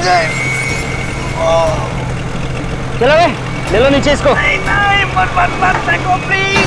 मुझे। चलो बे, ले लो नीचे इसको। नहीं नहीं, मत मत मत फेंको प्लीज।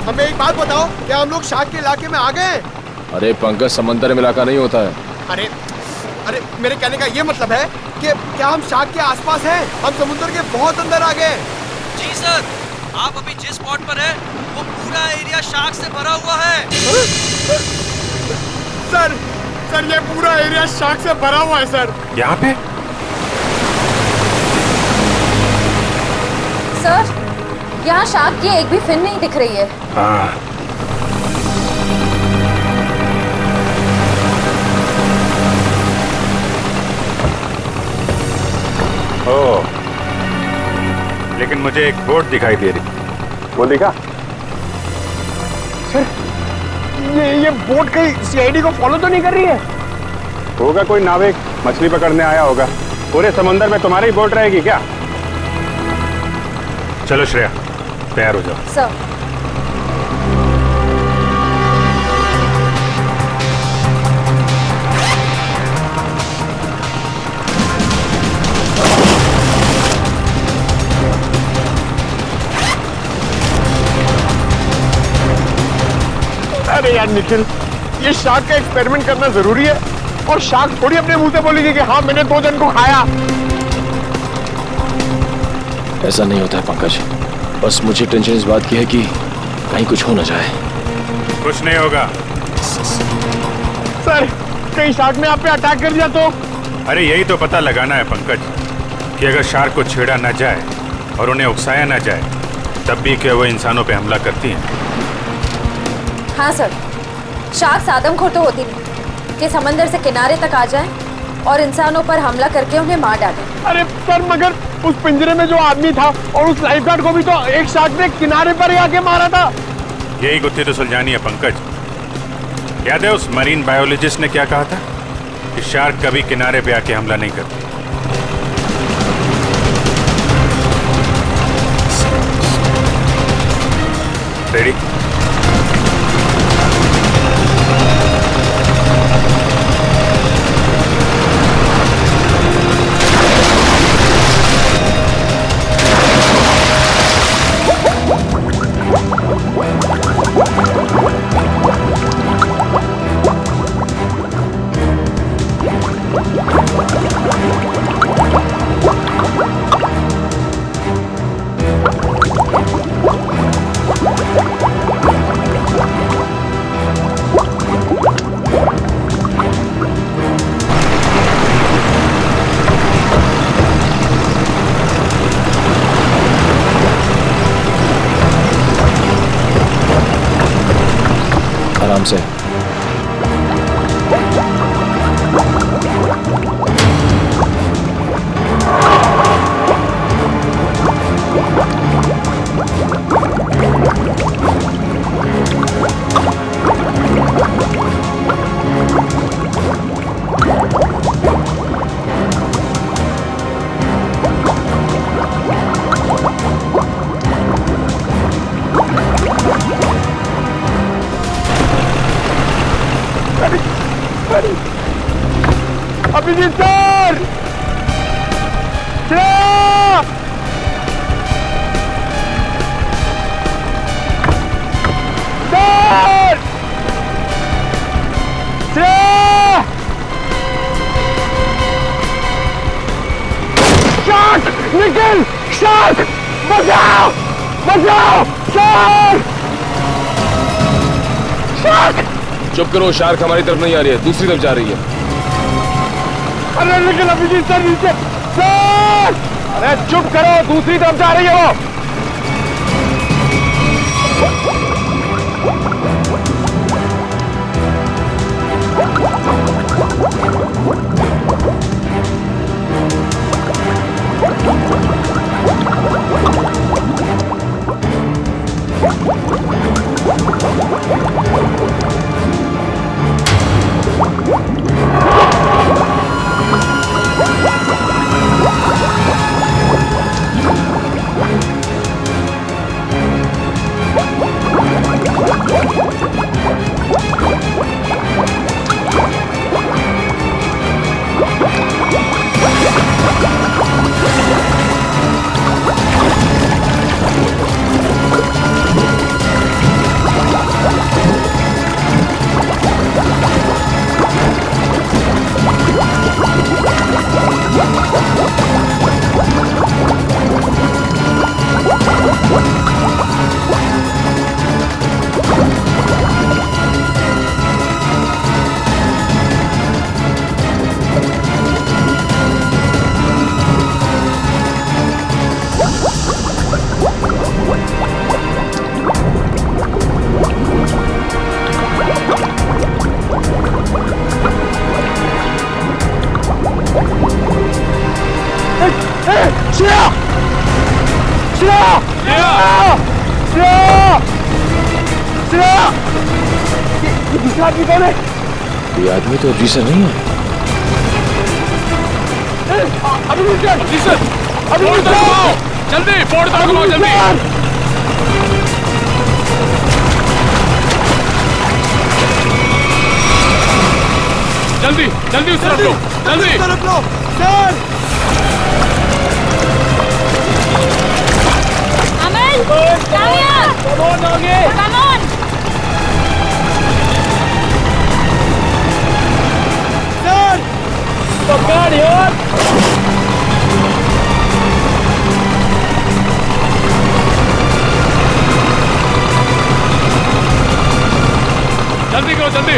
हमें एक बात बताओ, क्या हम लोग शार्क के इलाके में आ गए? अरे पंकज, समंदर में इलाका नहीं होता है। अरे अरे मेरे कहने का ये मतलब है कि क्या हम शार्क के आसपास हैं? हम समुद्र के बहुत अंदर आ गए। जी सर, आप अभी जिस स्पॉट पर हैं, वो पूरा एरिया शार्क से भरा हुआ है। सर सर ये पूरा एरिया शार्क से भरा हुआ है सर। यहाँ पे? सर, यहाँ शार्क की एक भी फिन नहीं दिख रही है। हाँ। ओह, लेकिन मुझे एक बोट दिखाई दे रही। वो दिखा? सर, ये बोट कहीं सीआईडी को फॉलो तो नहीं कर रही है? होगा कोई नाविक मछली पकड़ने आया होगा। पूरे समंदर में तुम्हारी बोट रहेगी क्या? चलो श्रेया, तैयार हो जाओ। सर। अरे यार निखिल, ये शार्क का एक्सपेरिमेंट करना जरूरी है, और शार्क थोड़ी अपने मुंह से बोलेगी कि हाँ मैंने 2 जन को खाया। ऐसा नहीं होता है पंकज, बस मुझे टेंशन इस बात की है कि कहीं कुछ हो ना जाए। कुछ नहीं होगा। सर, कहीं शार्क ने आप पे अटैक कर दिया तो? अरे यही तो पता लगाना है पंकज, कि अगर शार्क को छेड़ा ना जाए और उन्हें उकसाया ना जाए, तब भी क्या वो इंसानों पे हमला करती हैं? हाँ सर, शार्क आदमखोर तो होती नहीं कि समंदर से किनारे तक आ जाए और इंसानों पर हमला करके उन्हें मार डाले। अरे सर, मगर उस पिंजरे में जो आदमी था और उस लाइफगार्ड को भी तो एक शार्क ने किनारे पर ही आके मारा था। यही गुत्थी तो सुलझानी है पंकज। याद है उस मरीन बायोलॉजिस्ट ने क्या कहा था, कि शार्क कभी किनारे पे आके हमला नहीं करती। रेडी? आराम से। Abhijeet sir! Shreya! Sir! Shreya! Shark! Nikhil! Shark! बचाओ! बचाओ! शार्क! शार्क! चुप करो, शार्क हमारी तरफ नहीं आ रही है, दूसरी तरफ जा रही है। अरे लेकिन अभिजीत सर नीचे! सर! अरे चुप करो, दूसरी तरफ जा रही है वो। ये आदमी तो अभी से नहीं है। जल्दी बोर्ड तक घुमाओ, जल्दी। जल्दी जल्दी उस तरफ लो, जल्दी उस तरफ लो। Sir Aman, Kavya, come on. Sir पकड़ यार। जल्दी करो, जल्दी।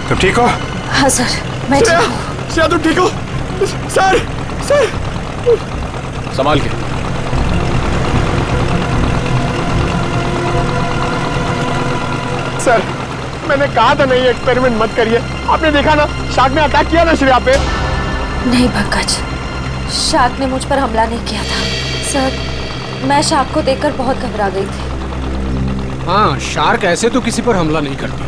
तुम ठीक हो? हाँ सर, मैं ठीक हूँ। श्रेया तुम ठीक हो? सर सर संभाल के। सर मैंने कहा था नहीं एक्सपेरिमेंट मत करिए। आपने देखा ना, शार्क ने अटैक किया ना श्रेया पे। नहीं पंकज, शार्क ने मुझ पर हमला नहीं किया था। सर मैं शार्क को देखकर बहुत घबरा गई थी। हाँ, शार्क ऐसे तो किसी पर हमला नहीं करती,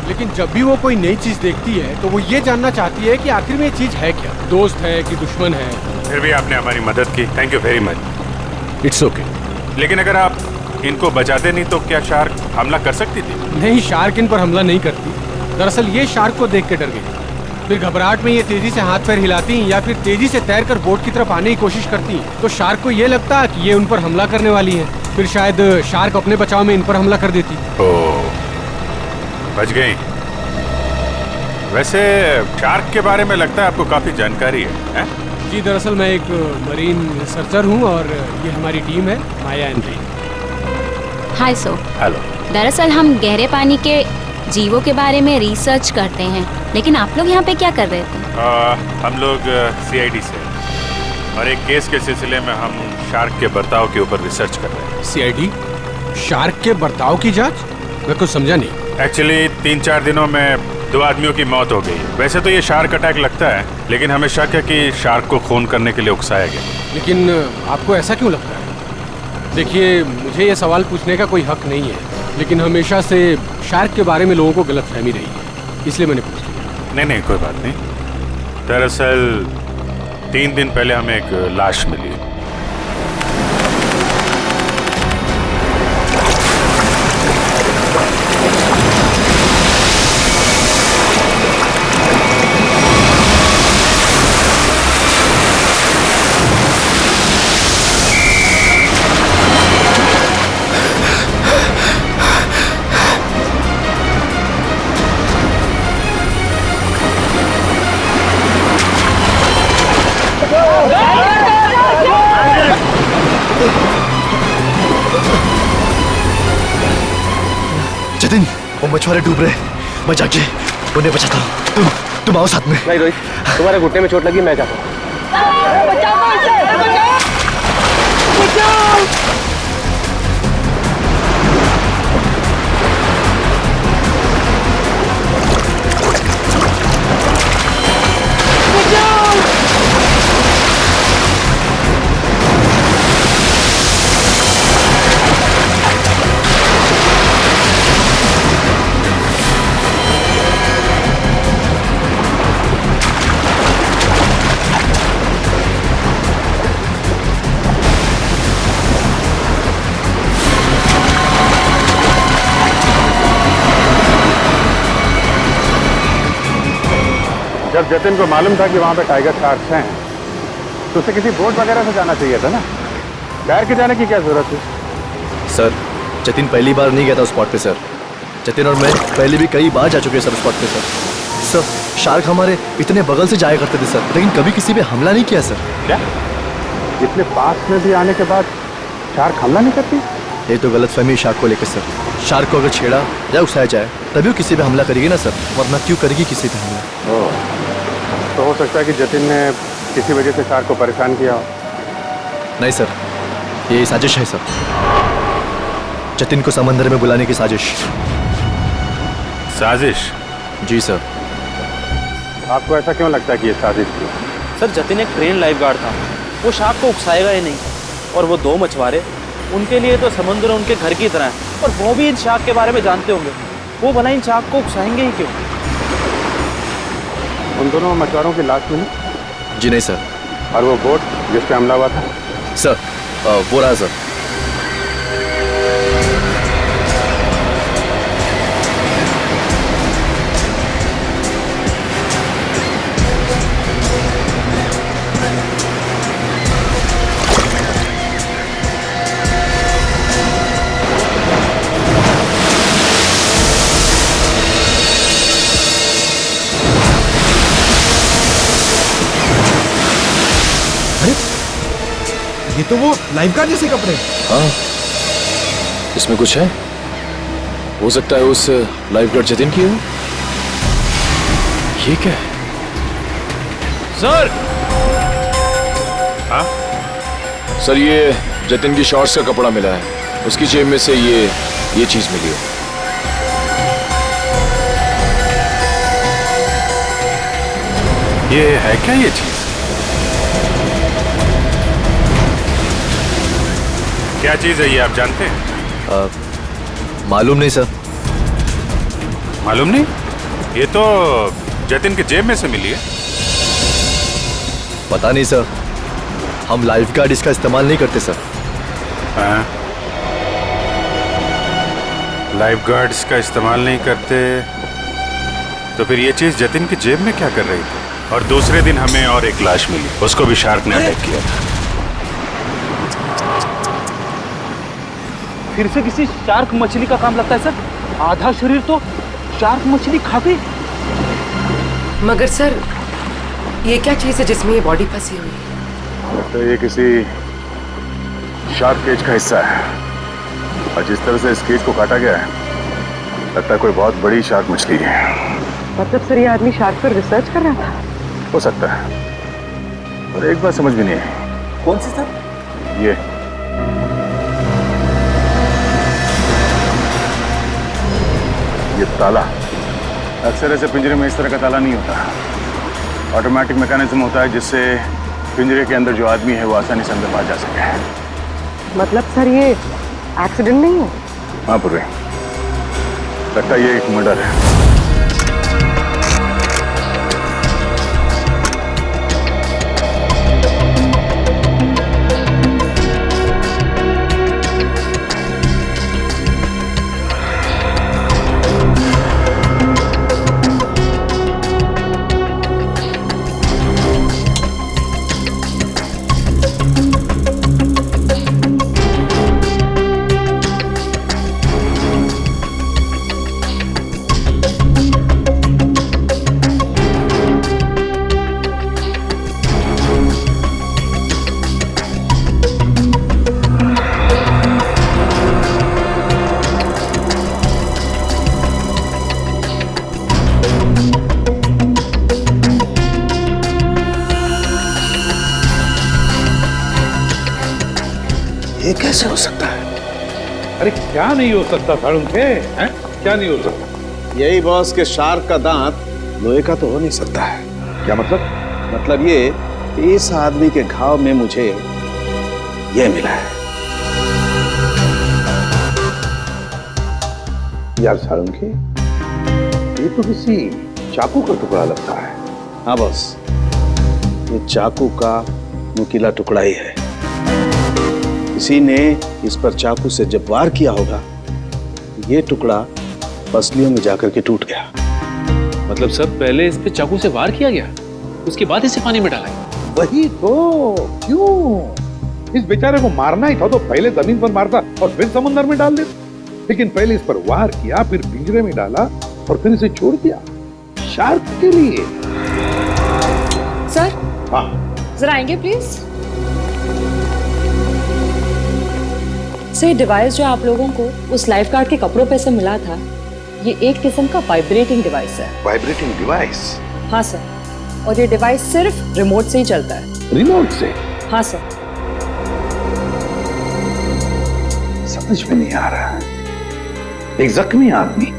लेकिन जब भी वो कोई नई चीज देखती है तो वो ये जानना चाहती है कि आखिर में ये चीज है क्या, दोस्त है कि दुश्मन है। फिर भी आपने हमारी मदद की, thank you very much. It's okay. लेकिन अगर आप इनको बचाते नहीं तो क्या शार्क हमला कर सकती थी? नहीं, शार्क इन पर हमला नहीं करती। दरअसल ये शार्क को देख के डर गई। फिर घबराहट में ये तेजी से हाथ पैर हिलाती या फिर तेजी से तैरकर बोट की तरफ आने की कोशिश करती, तो शार्क को ये लगता कि ये उन पर हमला करने वाली है। फिर शायद शार्क अपने बचाव में इन पर हमला कर देती। ओह, बच गई। वैसे शार्क के बारे में लगता है आपको काफी जानकारी है? जी, दरअसल मैं एक मरीन रिसर्चर हूँ और ये हमारी टीम है, माया and re. Hi so. Hello. दरअसल हम गहरे पानी के जीवों के बारे में रिसर्च करते हैं, लेकिन आप लोग यहाँ पे क्या कर रहे थे? हम लोग CID से और एक केस के सिलसिले में हम शार्क के बर्ताव के ऊपर रिसर्च कर रहे हैं। CID? शार्क के बर्ताव की जांच? मैं कुछ समझा नहीं। एक्चुअली 3-4 दिनों में 2 आदमियों की मौत हो गई। वैसे तो ये शार्क अटैक लगता है, लेकिन हमें शक है कि शार्क को खून करने के लिए उकसाया गया। लेकिन आपको ऐसा क्यों लगता है? देखिए, मुझे ये सवाल पूछने का कोई हक नहीं है, लेकिन हमेशा से शार्क के बारे में लोगों को गलतफहमी रही है, इसलिए मैंने पूछ लिया। नहीं, कोई बात नहीं। दरअसल 3 दिन पहले हमें एक लाश मिली। जतिन, वो मछुआरे डूब रहे, मैं जाके उन्हें बचाता हूँ। तुम आओ साथ में। नहीं रोहित, तुम्हारे घुटने में चोट लगी, मैं जाता हूँ। जब जतिन को मालूम था कि वहाँ पे टाइगर शार्क्स हैं, तो उसे किसी बोट वगैरह से जाना चाहिए था ना। तैर के जाने की क्या जरूरत थी? सर, जतिन पहली बार नहीं गया था उस स्पॉट पे सर। जतिन और मैं पहले भी कई बार जा चुके हैं सर स्पॉट पे सर। सर, शार्क हमारे इतने बगल से जाया करते थे सर, लेकिन कभी किसी पे हमला नहीं किया सर। क्या? इतने पास में भी आने के बाद शार्क हमला नहीं करती? ये तो गलतफहमी शार्क को लेकर सर। शार्क को अगर छेड़ा या उकसाया जाए तभी वो किसी पे हमला करेगी ना सर, वरना क्यों करेगी किसी पे हमला? तो हो सकता है कि जतिन ने किसी वजह से शार्क को परेशान किया हो। नहीं सर, ये साजिश है सर। जतिन को समंदर में बुलाने की साजिश। साजिश? जी सर। आपको ऐसा क्यों लगता है कि ये साजिश थी? सर, जतिन एक ट्रेन लाइफ गार्ड था, वो शार्क को उकसाएगा ही नहीं। और वो 2 मछुआरे, उनके लिए तो समुद्र उनके घर की तरह है, और वो भी इन शार्क के बारे में जानते होंगे। वो भला इन शार्क को उकसाएंगे ही क्यों? उन दोनों मछुआरों की लाश मिली? जी नहीं सर। और वो बोट जिस पे हमला हुआ था? सर, वो रहा सर। ये तो वो लाइफ गार्ड जैसे कपड़े। हाँ, इसमें कुछ है। हो सकता है उस लाइफ गार्ड जतिन की हो। ये क्या है? सर! हाँ? सर, ये जतिन की शॉर्ट्स का कपड़ा मिला है, उसकी जेब में से ये चीज मिली है। ये है क्या ये चीज? क्या चीज है ये, आप जानते हैं? मालूम नहीं सर। मालूम नहीं? ये तो जतिन के जेब में से मिली है। पता नहीं सर, हम लाइफ गार्ड इसका इस्तेमाल नहीं करते सर। हाँ। लाइफ गार्ड्स का इस्तेमाल नहीं करते तो फिर ये चीज जतिन की जेब में क्या कर रही थी? और दूसरे दिन हमें और एक लाश मिली, उसको भी शार्क ने अटैक किया था। फिर से किसी शार्क मछली का काम लगता है सर। आधा शरीर तो शार्क मछली खा गई। मगर सर ये क्या चीज है जिसमें ये बॉडी फंसी हुई है? तो ये किसी शार्क केज का हिस्सा है और जिस तरह से इस केज को काटा गया है लगता है कोई बहुत बड़ी शार्क मछली है। मतलब सर ये आदमी शार्क पर रिसर्च कर रहा था? हो सकता है, और एक बात समझ में नहीं आई। कौन सी सर? ये ताला अक्सर ऐसे पिंजरे में इस तरह का ताला नहीं होता। ऑटोमेटिक मैकेनिज्म होता है जिससे पिंजरे के अंदर जो आदमी है वो आसानी से अंदर बाहर जा सके। मतलब सर ये एक्सीडेंट नहीं है? हाँ पूर्वी, लगता है ये एक मर्डर है। ये कैसे हो सकता है? अरे क्या नहीं हो सकता साळुंखे, हैं? क्या नहीं हो सकता? यही बॉस के शार्क का दांत लोहे का तो हो नहीं सकता है। क्या मतलब? मतलब ये कि इस आदमी के घाव में मुझे ये मिला है। यार साळुंखे, ये तो किसी चाकू का टुकड़ा लगता है। हाँ बॉस, ये चाकू का नुकीला टुकड़ा ही है। किसी ने इस पर चाकू से जब वार किया होगा, ये टुकड़ा पसलियों में जाकर के टूट गया। मतलब सर पहले इस पे चाकू से वार किया गया, उसके बाद इसे पानी में डाला गया। वही तो, क्यों? इस बेचारे को मारना ही था तो पहले जमीन पर मारता और फिर समुद्र में डाल देता। लेकिन पहले इस पर वार किया, फिर पिंजरे में डाला और फिर इसे छोड़ दिया शार्क के लिए। सर हाँ जरा आएंगे प्लीज। सर डिवाइस जो आप लोगों को उस लाइफ गार्ड के कपड़ों पे से मिला था, ये एक किस्म का वाइब्रेटिंग डिवाइस है। Vibrating device? हाँ सर, और ये डिवाइस सिर्फ रिमोट से ही चलता है। रिमोट से? हाँ सर। समझ में नहीं आ रहा। एक जख्मी आदमी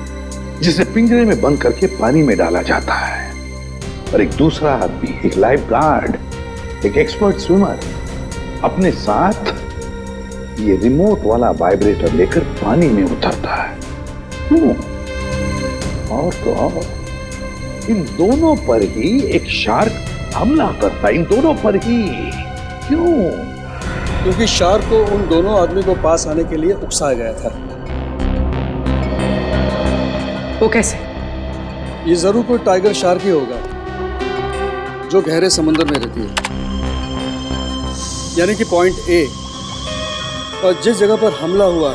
जिसे पिंजरे में बंद करके पानी में डाला जाता है, और एक दूसरा आदमी, एक लाइफ गार्ड, एक एक्सपर्ट स्विमर, अपने साथ ये रिमोट वाला वाइब्रेटर लेकर पानी में उतरता है। क्यों? और तो और, इन दोनों पर ही एक शार्क हमला करता है, इन दोनों पर ही। क्यों? क्योंकि शार्क को उन दोनों आदमी को पास आने के लिए उकसाया गया था। वो कैसे? ये जरूर कोई टाइगर शार्क ही होगा जो गहरे समुद्र में रहती है, यानी कि पॉइंट ए। और जिस जगह पर हमला हुआ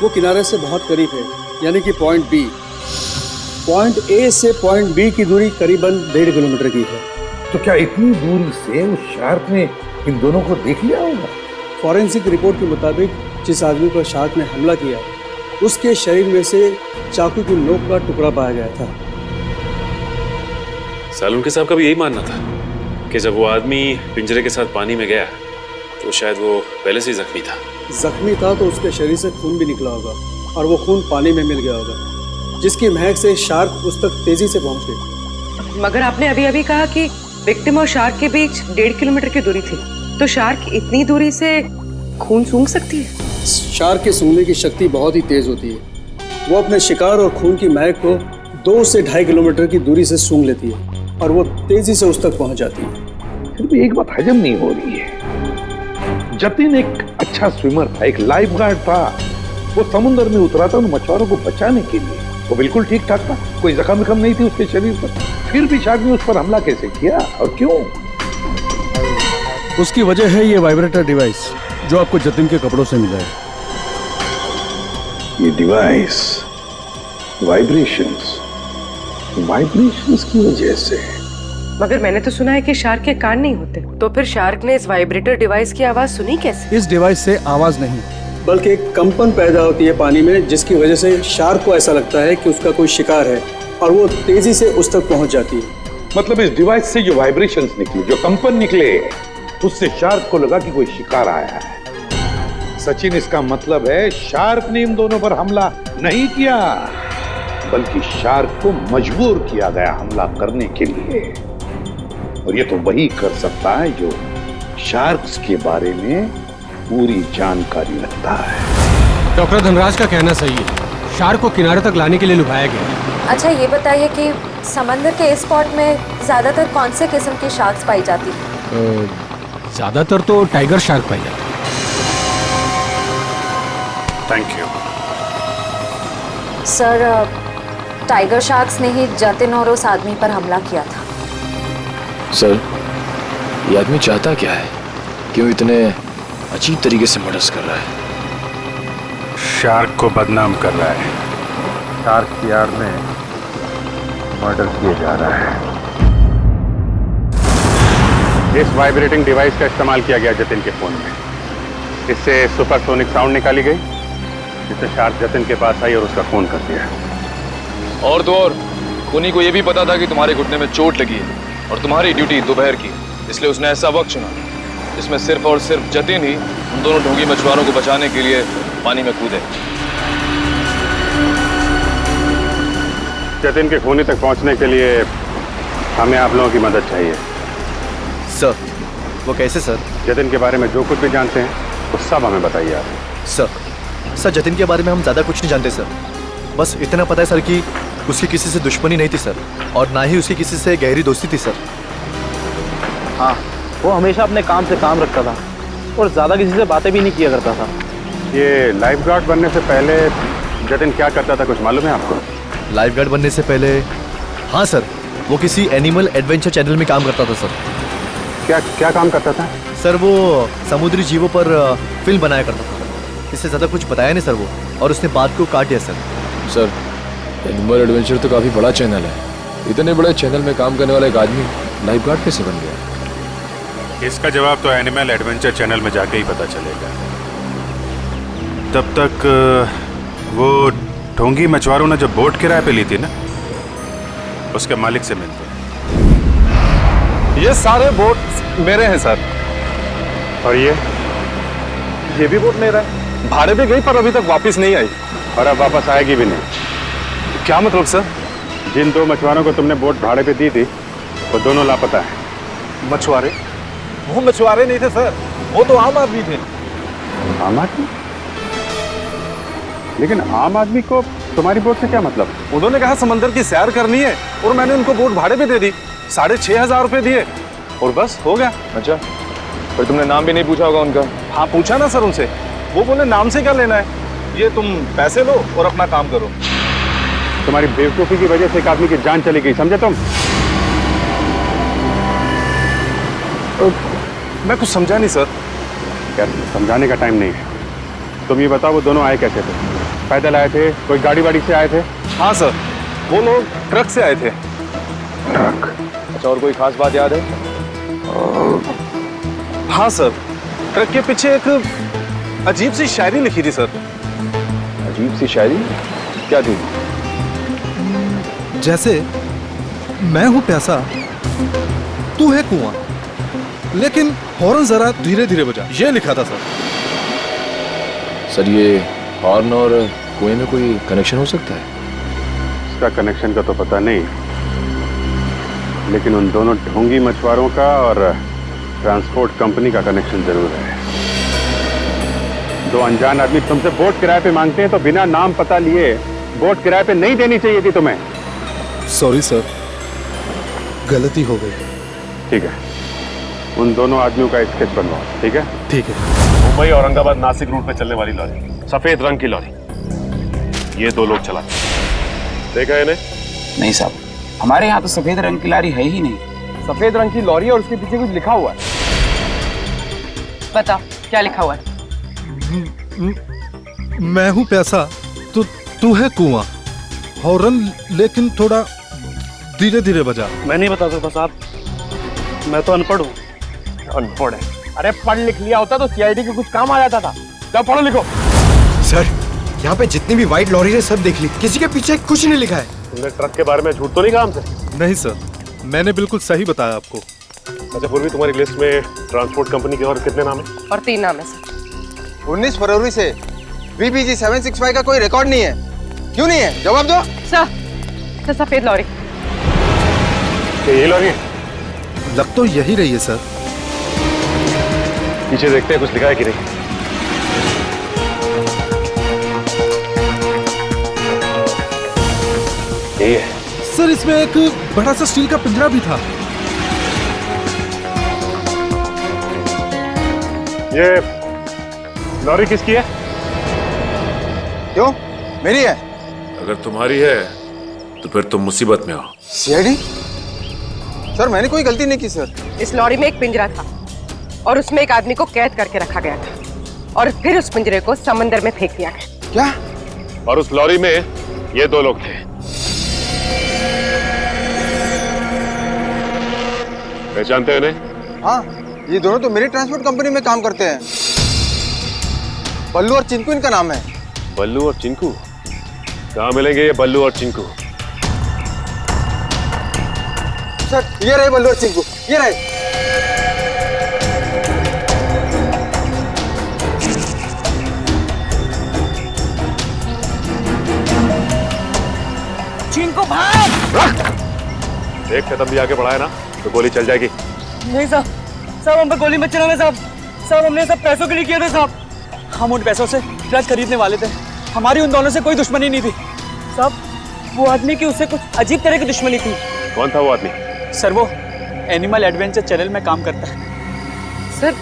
वो किनारे से बहुत करीब है, यानी कि पॉइंट बी। पॉइंट ए से पॉइंट बी की दूरी करीबन 1.5 किलोमीटर की है। तो क्या इतनी दूरी से उस शार्क ने इन दोनों को देख लिया होगा? फॉरेंसिक रिपोर्ट के मुताबिक जिस आदमी पर शार्क ने हमला किया, उसके शरीर में से चाकू की नोक का टुकड़ा पाया गया था। सालुंखे साहब का भी यही मानना था कि जब वो आदमी पिंजरे के साथ पानी में गया तो शायद वो पहले से ही जख्मी था। जख्मी था तो उसके शरीर से खून भी निकला होगा, और वो खून पानी में मिल गया होगा, जिसकी महक से शार्क उस तक तेजी से पहुंच गई। मगर आपने अभी अभी कहा कि विक्टिम और शार्क के बीच 1.5 किलोमीटर की दूरी थी, तो शार्क इतनी दूरी से खून सूंघ सकती है? शार्क के सूंघने की शक्ति बहुत ही तेज होती है। वो अपने शिकार और खून की महक को 2 से 2.5 किलोमीटर की दूरी से सूंघ लेती है, और वो तेजी से उस तक पहुंच जाती है। फिर भी एक बात हजम नहीं हो रही है। जतिन एक अच्छा स्विमर था, एक लाइफ गार्ड था, वो समुद्र में उतरा था उन मछुआरों को बचाने के लिए। वो बिल्कुल ठीक ठाक था, कोई जख्म विख्म नहीं थी उसके शरीर पर। फिर भी शार्क ने उस पर हमला कैसे किया और क्यों? उसकी वजह है ये वाइब्रेटर डिवाइस जो आपको जतिन के कपड़ों से मिला है। ये डिवाइस वाइब्रेशंस की वजह से। मगर मैंने तो सुना है कि शार्क के कान नहीं होते, तो फिर शार्क ने इस वाइब्रेटर डिवाइस की आवाज सुनी कैसे? इस डिवाइस से आवाज नहीं बल्कि एक कंपन पैदा होती है पानी में, जिसकी वजह से शार्क को ऐसा लगता है कि उसका कोई शिकार है और वो तेजी से उस तक पहुंच जाती है। मतलब इस डिवाइस से जो वाइब्रेशंस निकली, जो कंपन निकले, उससे शार्क को लगा कि कोई शिकार आया है। सचिन, इसका मतलब है शार्क ने इन दोनों पर हमला नहीं किया, बल्कि शार्क को मजबूर किया गया हमला करने के लिए। और ये तो वही कर सकता है जो शार्क्स के बारे में पूरी जानकारी रखता है। डॉक्टर धनराज का कहना सही है, शार्क को किनारे तक लाने के लिए लुभाया गया। अच्छा ये बताइए कि समंदर के इस स्पॉट में ज्यादातर कौन से किस्म की शार्क्स पाई जाती है? ज्यादातर तो टाइगर शार्क पाई जाती है। Thank you sir, tiger sharks ने ही जतिन और उस आदमी पर हमला किया था। सर, ये आदमी चाहता क्या है? क्यों इतने अजीब तरीके से मर्डर कर रहा है? शार्क को बदनाम कर रहा है। शार्क की आड़ में मर्डर किया जा रहा है। इस वाइब्रेटिंग डिवाइस का इस्तेमाल किया गया जतिन के फोन में। इससे सुपरसोनिक साउंड निकाली गई, जिससे शार्क जतिन के पास आई और उसका फोन कर दिया। और तो और उन्हीं को यह भी पता था कि तुम्हारे घुटने में चोट लगी है और तुम्हारी ड्यूटी दोपहर की, इसलिए उसने ऐसा वक्त चुना जिसमें सिर्फ और सिर्फ जतिन ही उन दोनों ढोंगी मछुआरों को बचाने के लिए पानी में कूदे। जतिन के खूनी तक पहुंचने के लिए हमें आप लोगों की मदद चाहिए। सर, वो कैसे सर? जतिन के बारे में जो कुछ भी जानते हैं वो सब हमें बताइए आप। सर जतिन के बारे में हम ज़्यादा कुछ नहीं जानते सर। बस इतना पता है सर कि उसकी किसी से दुश्मनी नहीं थी सर, और ना ही उसकी किसी से गहरी दोस्ती थी सर। हाँ, वो हमेशा अपने काम से काम रखता था और ज़्यादा किसी से बातें भी नहीं किया करता था। ये लाइफ गार्ड बनने से पहले जतिन क्या करता था, कुछ मालूम है आपको? लाइफ गार्ड बनने से पहले? हाँ सर, वो किसी एनिमल एडवेंचर चैनल में काम करता था सर। क्या काम करता था? सर वो समुद्री जीवों पर फिल्म बनाया करता था। इससे ज़्यादा कुछ बताया नहीं सर वो, और उसने बात को काट दिया सर, एनिमल एडवेंचर तो काफ़ी बड़ा चैनल है। इतने बड़े चैनल में काम करने वाला एक आदमी लाइफ गार्ड कैसे बन गया? इसका जवाब तो एनिमल एडवेंचर चैनल में जाके ही पता चलेगा। तब तक वो ढोंगी मछुआरों ने जो बोट किराए पे ली थी ना, उसके मालिक से मिलते हैं। ये सारे बोट मेरे हैं सर। और ये भी बोट मेरा है। भाड़े पे गई पर अभी तक वापस नहीं आई, और अब वापस आएगी भी नहीं। क्या मतलब सर? जिन दो मछुआरों को तुमने बोट भाड़े पे दी थी वो दोनों लापता है। मछुआरे? वो मछुआरे नहीं थे सर, वो तो आम आदमी थे। आम आदमी? लेकिन आम आदमी को तुम्हारी बोट से क्या मतलब? उन्होंने कहा समंदर की सैर करनी है और मैंने उनको बोट भाड़े पे दे दी। 6,500 रुपए दिए और बस हो गया। अच्छा, पर तुमने नाम भी नहीं पूछा होगा उनका? हाँ पूछा ना सर उनसे, वो बोले नाम से क्या लेना है, ये तुम पैसे लो और अपना काम करो। तुम्हारी बेवकूफी की वजह से एक आदमी की जान चली गई, समझे तुम? मैं कुछ समझा नहीं सर। यार समझाने का टाइम नहीं है। तुम ये बताओ वो दोनों आए कैसे थे? पैदल आए थे, कोई गाड़ी वाड़ी से आए थे? हाँ सर, वो लोग ट्रक से आए थे। ट्रक? अच्छा, और कोई खास बात याद है? हाँ सर, ट्रक के पीछे एक अजीब सी शायरी लिखी थी सर। अजीब सी शायरी? क्या थी? जैसे मैं हूं प्यासा, तू है कुआं, लेकिन हॉर्न जरा धीरे धीरे बजा, ये लिखा था सर। सर, ये हॉर्न और कुएं में कोई कनेक्शन हो सकता है? इसका कनेक्शन का तो पता नहीं, लेकिन उन दोनों ढोंगी मछुआरों का और ट्रांसपोर्ट कंपनी का कनेक्शन जरूर है। दो अनजान आदमी तुमसे बोट किराए पे मांगते हैं तो बिना नाम पता लिए बोट किराए पे नहीं देनी चाहिए थी तुम्हें। सॉरी सर, गलती हो गई। ठीक है, उन दोनों आदमियों का स्केच बनवाओ। ठीक है? ठीक है। मुंबई औरंगाबाद नासिक रूट पे चलने वाली लॉरी, सफेद रंग की लॉरी। ये दो लोग चलाते। देखा है इन्हें? नहीं साहब, हमारे यहाँ तो सफेद रंग की लॉरी है ही नहीं। सफेद रंग की लॉरी और उसके पीछे कुछ लिखा हुआ है। बता क्या लिखा हुआ है? मैं हूँ प्यासा, तू है कुआं। हॉर्न लेकिन थोड़ा धीरे धीरे बजा। मैं नहीं बता सकता साहब, मैं तो अनपढ़ हूँ। अनपढ़ है? अरे पढ़ लिख लिया होता तो सीआईडी के कुछ काम आ जाता था। क्या पढ़ो लिखो। सर, यहाँ पे जितनी भी व्हाइट लॉरी है सब देख ली, किसी के पीछे कुछ नहीं लिखा है। तुमने ट्रक के बारे में झूठ तो नहीं कहा हमसे? नहीं सर, मैंने बिल्कुल सही बताया आपको। अच्छा पूर्वी, तुम्हारी लिस्ट में ट्रांसपोर्ट कंपनी के और कितने नाम है? और 3 नाम है सर। 19 फरवरी से VPG 765 का कोई रिकॉर्ड नहीं है। क्यों नहीं है? जवाब दो। सर सफेद लॉरी। ये लॉरी? लग तो यही रही है सर। पीछे देखते हैं कुछ लिखा है कि नहीं। यही है सर, इसमें एक बड़ा सा स्टील का पिंजरा भी था। ये लॉरी किसकी है? क्यों? मेरी है। अगर तुम्हारी है तो फिर तुम मुसीबत में हो। सीआईडी? सर, मैंने कोई गलती नहीं की सर। इस लॉरी में एक पिंजरा था और उसमें एक आदमी को कैद करके रखा गया था और फिर उस पिंजरे को समंदर में फेंक दिया गया। क्या? और उस लॉरी में ये दो लोग थे। पहचानते हो इन्हें? हाँ, ये दोनों तो मेरी ट्रांसपोर्ट कंपनी में काम करते हैं। बल्लू और चिंकू इनका नाम है। बल्लू और चिंकू? कहाँ मिलेंगे ये बल्लू और चिंकू? सर, ये रहे बल्लू और चिंकू, ये रहे। चिंकू भाग! एक कदम भी आगे बढ़ाया ना तो गोली चल जाएगी। नहीं साहब, हम पे गोली मत चलाना साहब। हमने सब पैसों के लिए किया था साहब। हम उन पैसों से ट्रक खरीदने वाले थे। हमारी उन दोनों से कोई दुश्मनी नहीं थी साहब। वो आदमी की उससे कुछ अजीब तरह की दुश्मनी थी। कौन था वो आदमी? सर, वो एनिमल एडवेंचर चैनल में काम करता है। सर,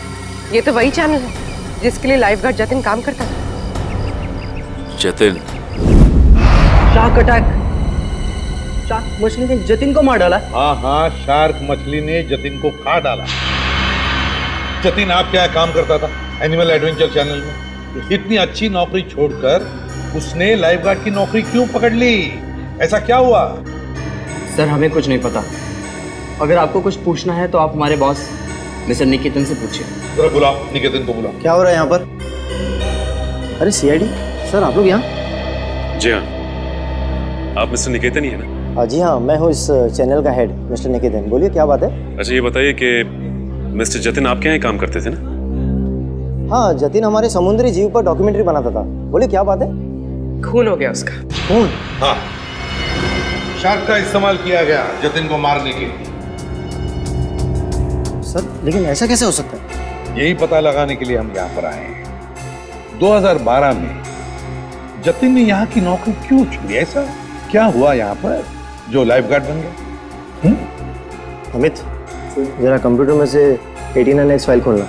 ये तो वही चैनल है जिसके लिए लाइफगार्ड जतिन काम करता था। जतिन? Shark attack. शार्क मछली ने जतिन को मार डाला। हाँ, शार्क मछली ने जतिन को खा डाला। जतिन आप क्या काम करता था एनिमल एडवेंचर चैनल में? इतनी अच्छी नौकरी छोड़कर उसने लाइफगार्ड की नौकरी क्यों पकड़ ली? ऐसा क्या हुआ? सर, हमें कुछ नहीं पता। अगर आपको कुछ पूछना है तो आप हमारे बॉस मिस्टर निकेतन से पूछिए। जरा बुलाओ, निकेतन को बुलाओ। क्या हो रहा है यहाँ पर? अरे सीआईडी सर, आप लोग यहाँ? जी हाँ, आप मिस्टर निकेतन ही है ना? जी हाँ, मैं हूँ इस चैनल का हेड मिस्टर निकेतन। बोलिए क्या बात है? अच्छा ये बताइए कि मिस्टर जतिन आपके यहाँ काम करते थे ना? हाँ, जतिन हमारे समुद्री जीव पर डॉक्यूमेंट्री बनाता था। बोलिए क्या बात है? खून हो गया उसका। खून? हाँ, शार्क का इस्तेमाल किया गया जतिन को मारने के लिए। सर, लेकिन ऐसा कैसे हो सकता है? यही पता लगाने के लिए हम यहाँ पर आए हैं। 2012 में जतिन ने यहाँ की नौकरी क्यों छोड़ी? ऐसा क्या हुआ यहाँ पर जो लाइफगार्ड बन गया? अमित, जरा कंप्यूटर में से 89X फाइल खोलना।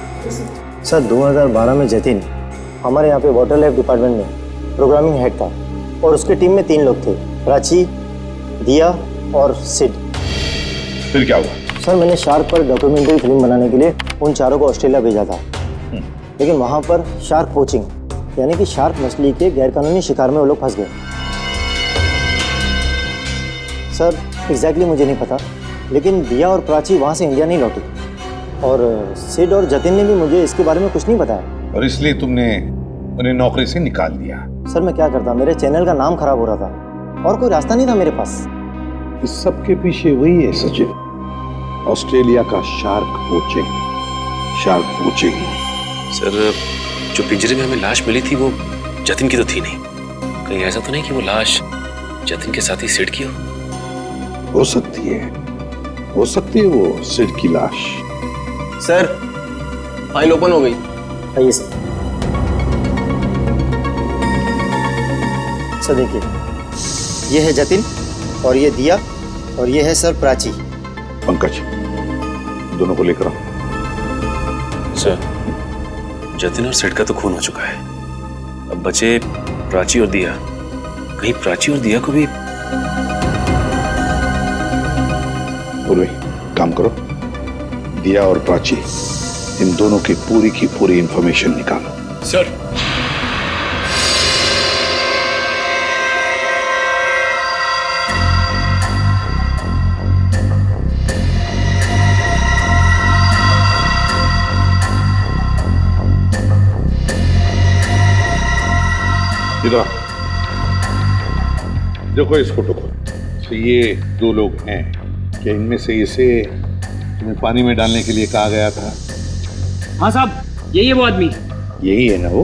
सर, 2012 में जतिन हमारे यहाँ पे वाटर लाइफ डिपार्टमेंट में प्रोग्रामिंग हेड था और उसके टीम में 3 लोग थे, प्राची, दिया और सिड। फिर क्या हुआ? सर, मैंने शार्क पर डॉक्यूमेंट्री फिल्म बनाने के लिए उन चारों को ऑस्ट्रेलिया भेजा था। लेकिन वहाँ पर शार्क पोचिंग यानी कि शार्क मछली के गैरकानूनी शिकार में वो लोग फंस गए। सर, एग्जैक्टली मुझे नहीं पता, लेकिन दिया और प्राची वहाँ से इंडिया नहीं लौटी और सिड और जतिन ने भी मुझे इसके बारे में कुछ नहीं बताया। और इसलिए तुमने उन्हें नौकरी से निकाल दिया? सर, मैं क्या करता, मेरे चैनल का नाम खराब हो रहा था और कोई रास्ता नहीं था मेरे पास। इस सब के पीछे वही है सचिन, ऑस्ट्रेलिया का शार्क पोचिंग। सर, जो पिंजरे में हमें लाश मिली थी वो जतिन की तो थी नहीं। कहीं ऐसा तो नहीं कि वो लाश जतिन के साथ ही सिड की हो सकती है वो सिड की लाश। सर, फाइल ओपन हो गई। आइए सर। सर देखिए, ये है जतिन और ये दिया और ये है सर प्राची। पंकज, दोनों को लेकर आओ। सर, जतिन और सिड का तो खून हो चुका है, अब बचे प्राची और दिया। कहीं प्राची और दिया को भी। पूर्वी, काम करो, दिया और प्राची इन दोनों की पूरी इंफॉर्मेशन निकालो। सर। इधर देखो इस फोटो को। तो ये दो लोग हैं, क्या इनमें से इसे तुम्हें पानी में डालने के लिए कहा गया था? हाँ साहब, यही है वो आदमी। यही है ना वो?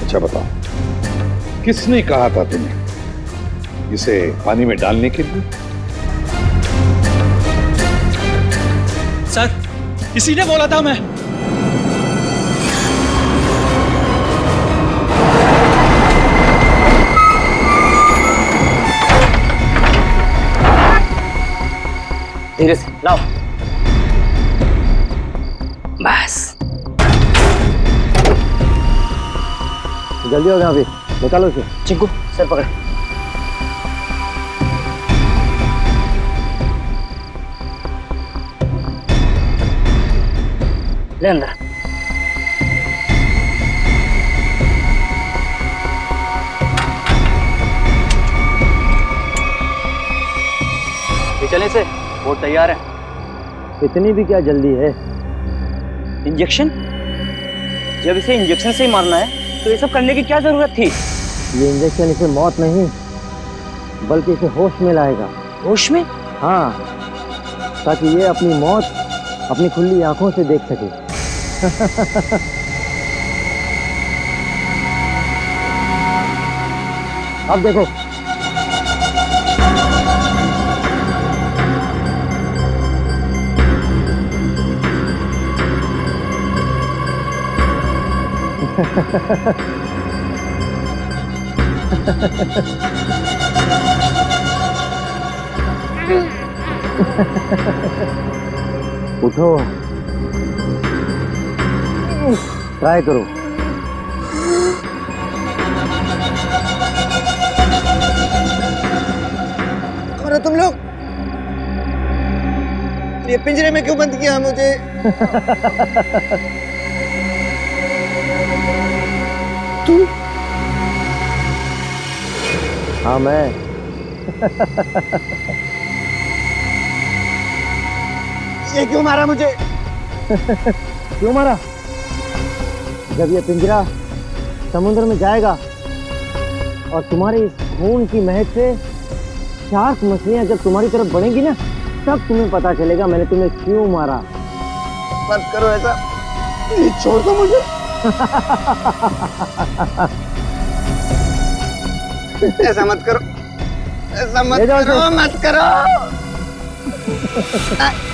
अच्छा बताओ, किसने कहा था तुम्हें इसे पानी में डालने के लिए? सर, इसी ने बोला था। मैं धीरे से लाओ। बस जल्दी हो गया, अभी निकालो उसे। चिंकू सर पकड़। ले अंदर। ये चले से, वो तैयार है। इतनी भी क्या जल्दी है? इंजेक्शन? जब इसे इंजेक्शन से ही मारना है तो ये सब करने की क्या जरूरत थी? ये इंजेक्शन इसे मौत नहीं बल्कि इसे होश में लाएगा। होश में? हाँ, ताकि ये अपनी मौत अपनी खुली आंखों से देख सके। अब देखो। उठो, ट्राई करो। अरे तुम लोग ये पिंजरे में क्यों बंद किया मुझे? तू? हाँ मैं। ये क्यों मारा मुझे? क्यों मारा? जब ये पिंजरा समुद्र में जाएगा और तुम्हारी इस खून की महक से शार्क मछलियां जब तुम्हारी तरफ बढ़ेंगी ना, तब तुम्हें पता चलेगा मैंने तुम्हें क्यों मारा। मत करो ऐसा, प्लीज छोड़ दो मुझे। ऐसा मत करो, ऐसा मत करो, मत करो।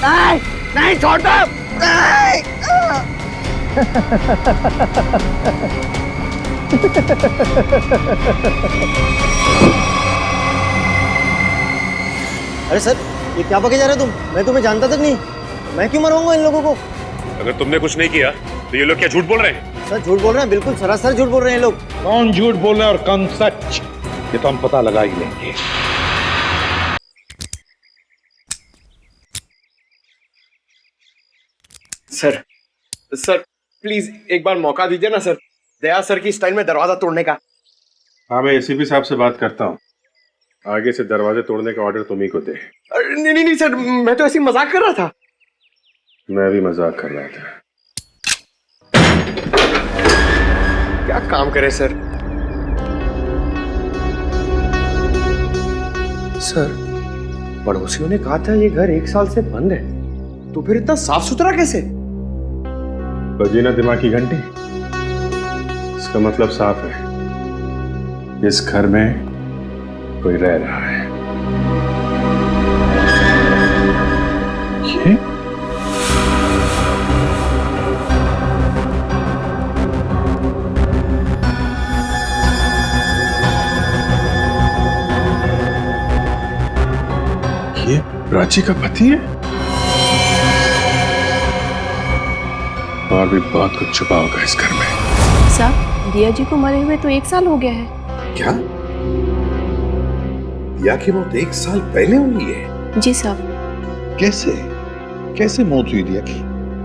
नहीं, नहीं छोड़ दो। अरे सर, ये क्या बके जा रहे हो तुम? मैं तुम्हें जानता तक नहीं। मैं क्यों मरवाऊंगा इन लोगों को? अगर तुमने कुछ नहीं किया तो ये लोग क्या झूठ बोल रहे हैं? सर झूठ बोल रहे हैं, बिल्कुल सरासर झूठ बोल रहे हैं लोग। कौन झूठ बोल रहा है और कौन सच, ये तो हम पता लगा ही लेंगे। सर, सर प्लीज एक बार मौका दीजिए ना सर, दया सर की स्टाइल में दरवाजा तोड़ने का। हाँ, मैं एसीपी साहब से बात करता हूँ, आगे से दरवाजे तोड़ने का ऑर्डर तुम ही को दे। नहीं नहीं नहीं सर, मैं तो ऐसे ही मजाक कर रहा था। मैं भी मजाक कर रहा था। क्या काम करे सर? सर, पड़ोसियों ने कहा था ये घर 1 साल से बंद है, तो फिर इतना साफ सुथरा कैसे? बजी ना दिमाग की घंटी, इसका मतलब साफ है, इस घर में कोई रह रहा है। ये प्राची का पति है? और भी बहुत कुछ छुपा होगा इस घर में। साहब, दिया जी को मरे हुए तो 1 साल हो गया है। क्या? दिया की मौत 1 साल पहले हुई है? जी साहब। कैसे कैसे मौत हुई दिया की?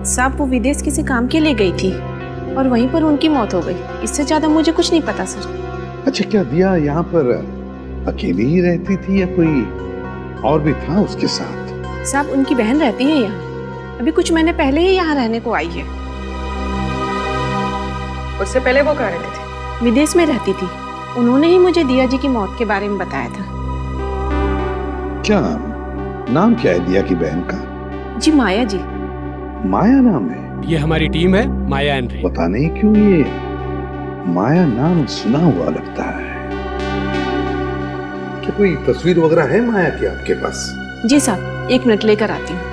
साहब, वो विदेश किसी काम के लिए गई थी और वहीं पर उनकी मौत हो गई। इससे ज्यादा मुझे कुछ नहीं पता सर। अच्छा, क्या दिया यहाँ पर अकेली ही रहती थी या कोई और भी था उसके साथ? साहब, उनकी बहन रहती है यहाँ। अभी कुछ महीने पहले ही यहाँ रहने को आई है। उससे पहले वो कहाँ रहती थी? विदेश में रहती थी। उन्होंने ही मुझे दिया जी की मौत के बारे में बताया था। क्या नाम क्या है दिया की बहन का? जी माया जी। माया नाम है? ये हमारी टीम है, माया एंड रे। पता नहीं क्यों ये माया नाम सुना हुआ लगता है। क्या कोई तस्वीर वगैरह है माया की आपके पास? जी साहब, 1 मिनट लेकर आती हूँ।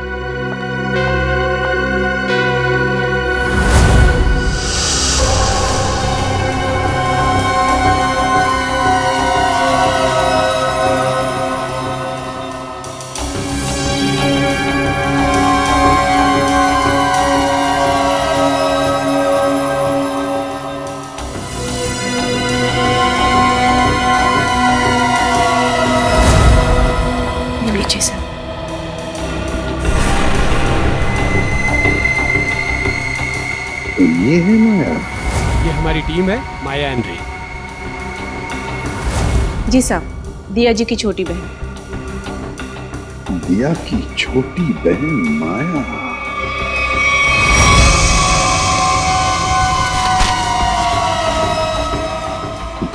तो ये है माया? ये हमारी टीम है, माया एंड रे। जी साहब, दिया जी की छोटी बहन। दिया की छोटी बहन माया।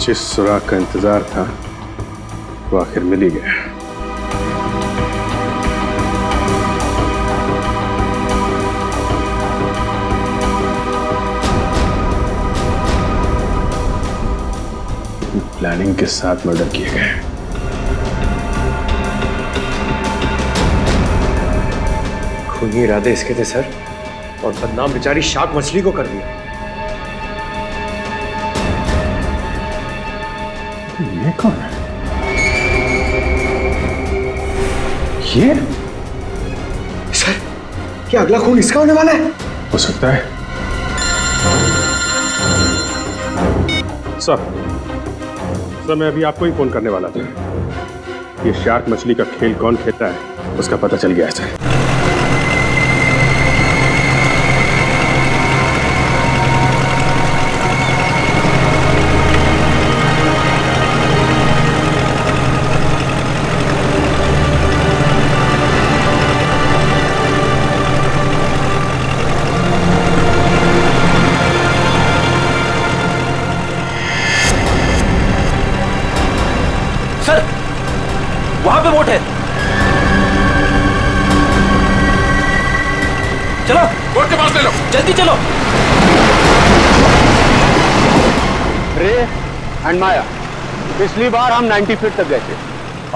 जिस सुराग का इंतजार था वो आखिर मिल ही गया। प्लानिंग के साथ मर्डर किए गए। खूनी इरादे इसके थे सर, और बदनाम बेचारी शार्क मछली को कर दिया। ये कौन है? ये सर, क्या अगला खून इसका होने वाला है? हो सकता है। सर, मैं अभी आपको ही फोन करने वाला था। ये शार्क मछली का खेल कौन खेलता है उसका पता चल गया है सर। वहां पे बोट है। चलो बोट के पास ले लो, जल्दी चलो। रे एंड माया, पिछली बार हम 90 फीट तक गए थे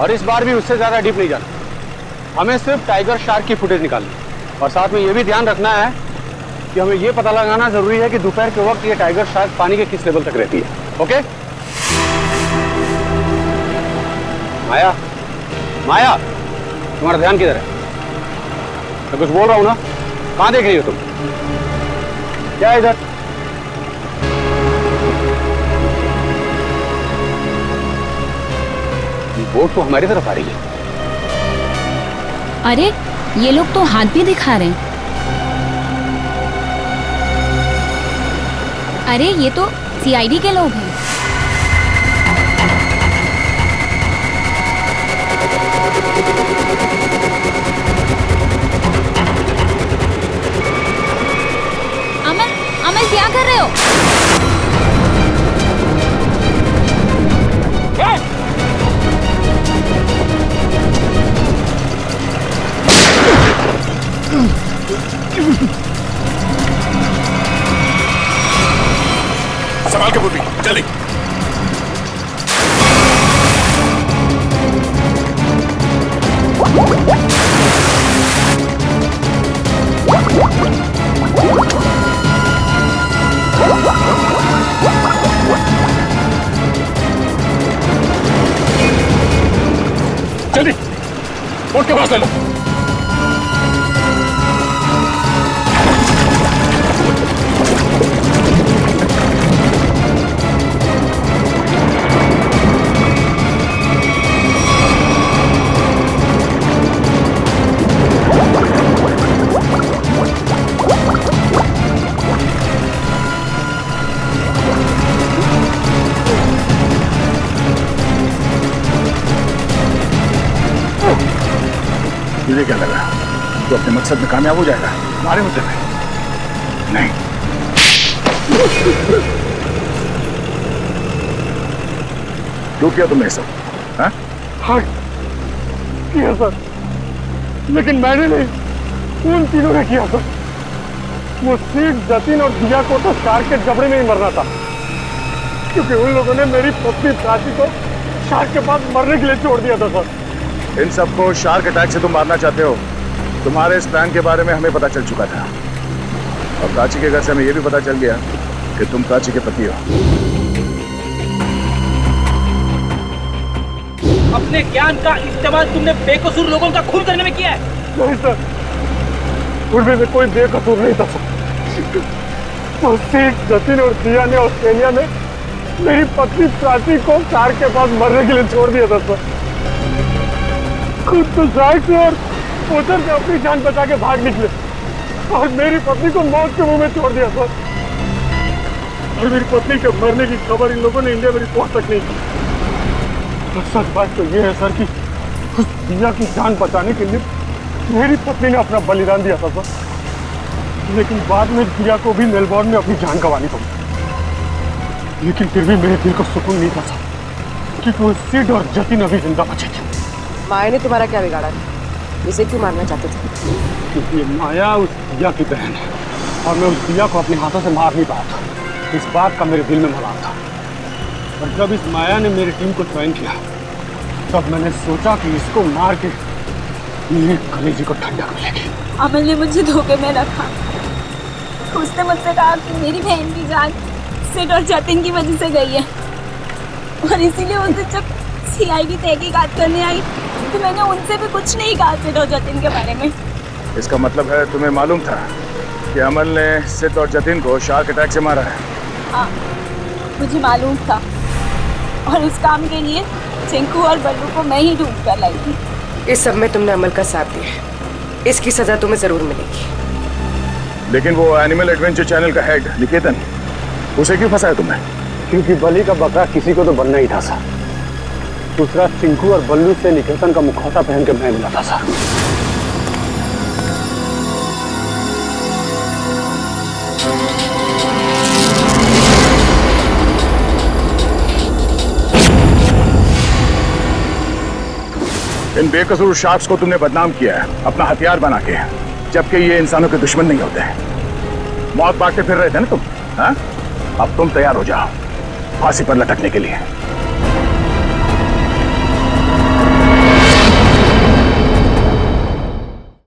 और इस बार भी उससे ज्यादा डीप नहीं जाना। हमें सिर्फ टाइगर शार्क की फुटेज निकालनी और साथ में ये भी ध्यान रखना है कि हमें ये पता लगाना जरूरी है कि दोपहर के वक्त ये टाइगर शार्क पानी के किस लेवल तक रहती है। ओके माया, माया तुम्हारा ध्यान किधर है? मैं कुछ बोल रहा हूं ना, कहां देख रही हो तुम? क्या है इधर? बोट तो हमारी तरफ आ रही है। अरे ये लोग तो हाथ भी दिखा रहे हैं। अरे ये तो सीआईडी के लोग हैं। अमन, अमन क्या कर रहे हो? संभाल के पूर्वी, जल्दी। जल्दी बोट के पास ले लो। तुझे क्या लगा तू अपने मकसद में कामयाब हो जाएगा हमारे मुद्दे में? नहीं। क्यों किया तुमने सब? हाँ किया सर, लेकिन मैंने नहीं, उन तीनों ने किया सर। वो सीट, जतिन और दिया को तो शार्क के जबड़े में ही मरना था, क्योंकि उन लोगों ने मेरी पत्नी प्राची को शार्क के पास मरने के लिए छोड़ दिया था सर। इन सबको शार्क अटैक से तुम मारना चाहते हो? तुम्हारे इस प्लान के बारे में हमें पता चल चुका था, और प्राची के घर से हमें यह भी पता चल गया कि तुम प्राची के पति हो। अपने ज्ञान का इस्तेमाल तुमने बेकसूर लोगों का खून करने में किया है। नहीं सर, उनमें कोई बेकसूर नहीं था सर। तो सीट, जतिन और दिया ने ऑस्ट्रेलिया में मेरी पत्नी प्राची को कार के पास मरने के लिए छोड़ दिया था सर। खुद तो शार्क से और उधर से अपनी जान बचा के भाग निकले, और मेरी पत्नी को मौत के मुंह में छोड़ दिया सर। और मेरी पत्नी के मरने की खबर इन लोगों ने इंडिया में रिपोर्ट तक नहीं की। तो सच बात तो ये है सर कि उस दिया की जान बचाने के लिए मेरी पत्नी ने अपना बलिदान दिया था सर, लेकिन बाद में दिया को भी मेलबोर्न में अपनी जान गंवानी पड़ी। लेकिन फिर भी मेरे दिल को सुकून नहीं था सर, क्योंकि वो सिड और जतिन अभी जिंदा बचे थे। माया ने तुम्हारा क्या बिगाड़ा? इसे क्यों मारना चाहते थे? क्योंकि माया उस दिया की बहन है, और मैं उस दिया को अपने हाथों से मार नहीं पाया था। इस बात का मेरे दिल में मलाल था, और जब इस माया ने मेरी टीम को ज्वाइन किया, तब मैंने सोचा कि इसको मार के मेरे कलेजे को ठंडक मिलेगी। अमल ने मुझे धोखे में रखा। उसने मुझसे कहा कि मेरी बहन की जान सिड और जतिन की वजह से गई है, और इसीलिए उनसे जब CID तहकीकात करने आई तो मैंने उनसे भी कुछ नहीं कहा सिड और जतिन के बारे में। इसका मतलब है तुम्हें मालूम था कि अमल ने सिड और जतिन को शार्क अटैक से मारा है? हाँ, मुझे मालूम था, और इस काम के लिए चिंकू और बल्लू को मैं ही ढूंढ कर लाई थी। इस सब में तुमने अमल का साथ दिया, इसकी सजा तुम्हें जरूर मिलेगी। लेकिन वो एनिमल एडवेंचर चैनल का हेड निकेतन, उसे क्यों फंसाया तुमने? क्योंकि बलि का बकरा किसी को तो बनना ही था सर। दूसरा, चिंकू और बल्लू से निकेतन का मुखौटा पहन के मैं मिला था सर। इन बेकसूर शार्क्स को तुमने बदनाम किया है अपना हथियार बना के, जबकि ये इंसानों के दुश्मन नहीं होते। मौत बांटते फिर रहे थे ना तुम, हाँ? अब तुम तैयार हो जाओ फांसी पर लटकने के लिए।